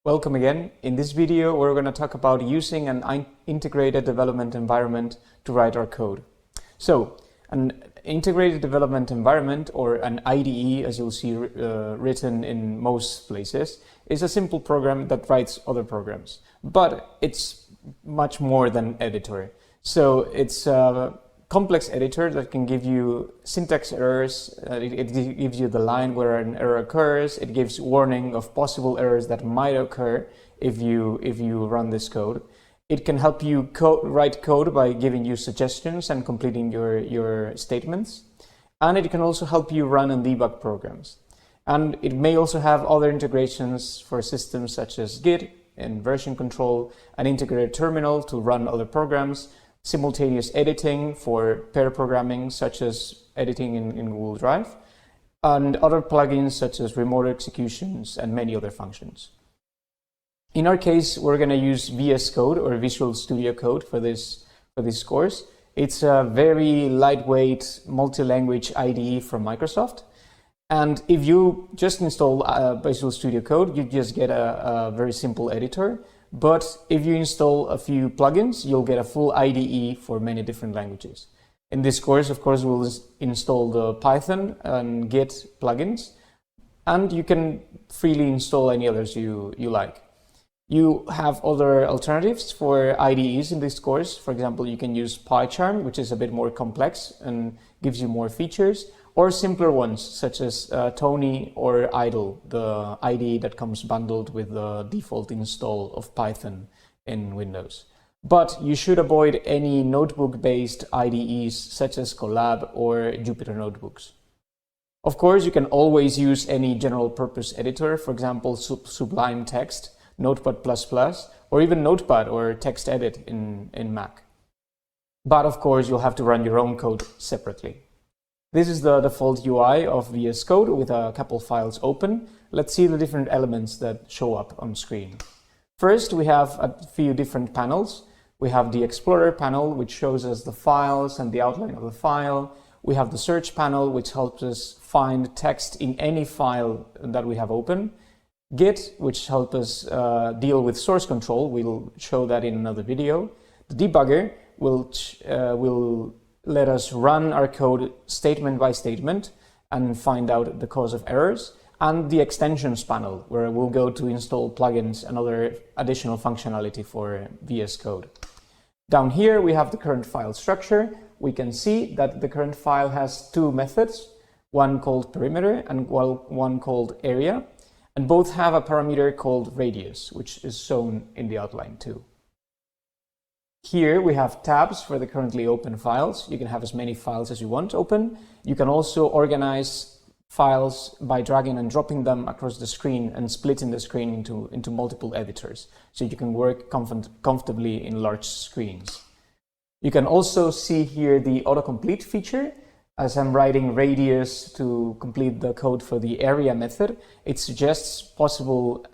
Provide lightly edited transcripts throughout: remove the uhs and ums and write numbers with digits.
Welcome again. In this video, we're going to talk about using an integrated development environment to write our code. So, an integrated development environment, or an IDE, as you'll see written in most places, is a simple program that writes other programs. But it's much more than editor. So, it's a complex editor that can give you syntax errors, it gives you the line where an error occurs, it gives warning of possible errors that might occur if you run this code. It can help you write code by giving you suggestions and completing your statements. And it can also help you run and debug programs. And it may also have other integrations for systems such as Git and version control, an integrated terminal to run other programs, simultaneous editing for pair programming, such as editing in Google Drive, and other plugins such as remote executions and many other functions. In our case, we're going to use VS Code or Visual Studio Code for this course. It's a very lightweight multi-language IDE from Microsoft. And if you just install Visual Studio Code, you just get a very simple editor. But if you install a few plugins, you'll get a full IDE for many different languages. In this course, of course, we'll install the Python and Git plugins, and you can freely install any others you like. You have other alternatives for IDEs in this course. For example, you can use PyCharm, which is a bit more complex and gives you more features, or simpler ones such as Tony or Idle, the IDE that comes bundled with the default install of Python in Windows. But you should avoid any notebook-based IDEs such as Colab or Jupyter Notebooks. Of course, you can always use any general-purpose editor, for example, Sublime Text, Notepad++, or even Notepad or TextEdit in Mac. But of course, you'll have to run your own code separately. This is the default UI of VS Code with a couple files open. Let's see the different elements that show up on screen. First, we have a few different panels. We have the Explorer panel, which shows us the files and the outline of the file. We have the Search panel, which helps us find text in any file that we have open. Git, which helps us deal with source control. We'll show that in another video. The debugger will let us run our code statement by statement and find out the cause of errors, and the extensions panel, where we'll go to install plugins and other additional functionality for VS Code. Down here we have the current file structure. We can see that the current file has two methods, one called perimeter and one called area, and both have a parameter called radius, which is shown in the outline too. Here we have tabs for the currently open files. You can have as many files as you want open. You can also organize files by dragging and dropping them across the screen and splitting the screen into multiple editors, so you can work comfortably in large screens. You can also see here the autocomplete feature. As I'm writing radius to complete the code for the area method, it suggests possible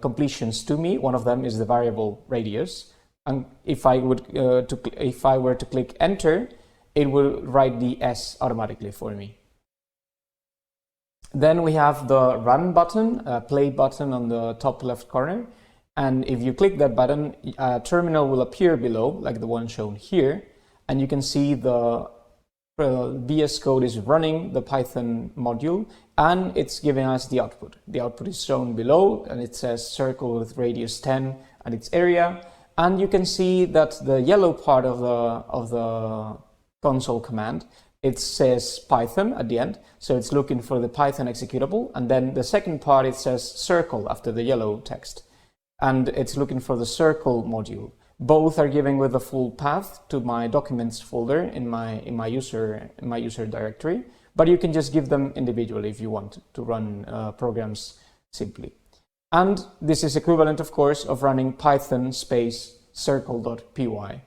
completions to me. One of them is the variable radius. And if I were to click enter, it will write the S automatically for me. Then we have the run button, play button on the top left corner. And if you click that button, a terminal will appear below, like the one shown here. And you can see the VS Code is running the Python module, and it's giving us the output. The output is shown below, and it says circle with radius 10 and its area. And you can see that the yellow part of the console command, it says Python at the end, so it's looking for the Python executable. And then the second part, it says circle after the yellow text, and it's looking for the circle module. Both are giving with the full path to my documents folder in my user directory, but you can just give them individually if you want to run programs simply. And this is equivalent, of course, of running Python space circle.py.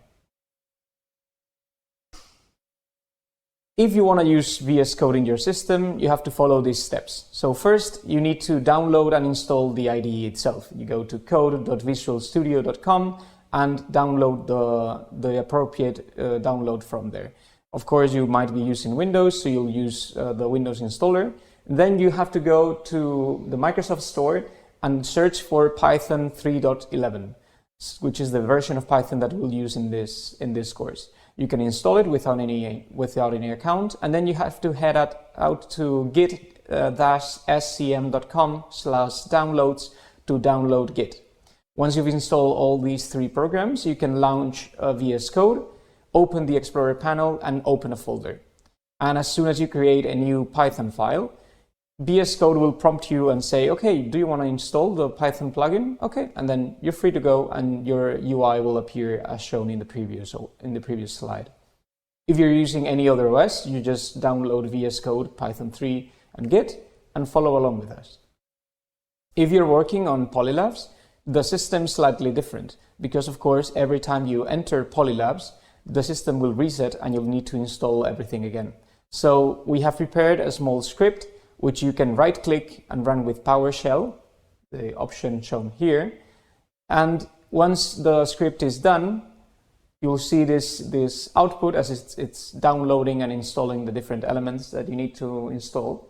If you want to use VS Code in your system, you have to follow these steps. So first, you need to download and install the IDE itself. You go to code.visualstudio.com and download the appropriate download from there. Of course, you might be using Windows, so you'll use the Windows installer. Then you have to go to the Microsoft Store and search for Python 3.11, which is the version of Python that we'll use in this course. You can install it without any account, and then you have to head out to git-scm.com/downloads to download Git. Once you've installed all these 3 programs, you can launch VS Code, open the Explorer panel, and open a folder. And as soon as you create a new Python file, VS Code will prompt you and say, okay, do you want to install the Python plugin? Okay, and then you're free to go, and your UI will appear as shown in the previous slide. If you're using any other OS, you just download VS Code, Python 3, and Git, and follow along with us. If you're working on Polylabs, the system's slightly different, because of course, every time you enter Polylabs, the system will reset and you'll need to install everything again. So we have prepared a small script which you can right-click and run with PowerShell, the option shown here. And once the script is done, you'll see this output as it's downloading and installing the different elements that you need to install.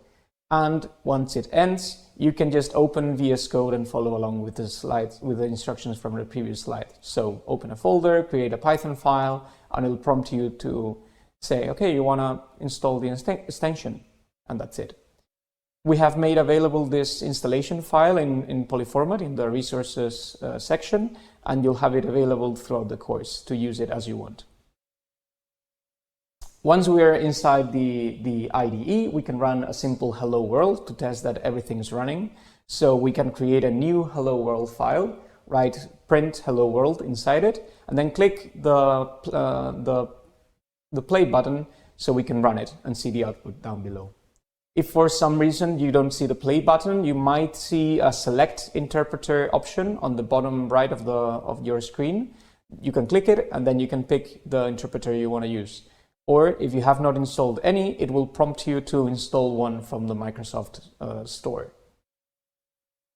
And once it ends, you can just open VS Code and follow along with the slides, with the instructions from the previous slide. So open a folder, create a Python file, and it'll prompt you to say, okay, you want to install the extension, and that's it. We have made available this installation file in polyformat in the resources section, and you'll have it available throughout the course to use it as you want. Once we are inside the IDE, we can run a simple hello world to test that everything is running. So we can create a new hello world file, write print hello world inside it, and then click the play button so we can run it and see the output down below. If for some reason you don't see the play button, you might see a select interpreter option on the bottom right of your screen. You can click it and then you can pick the interpreter you want to use. Or if you have not installed any, it will prompt you to install one from the Microsoft store.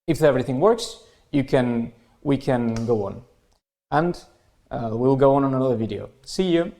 If everything works, we can go on. And we'll go on another video. See you!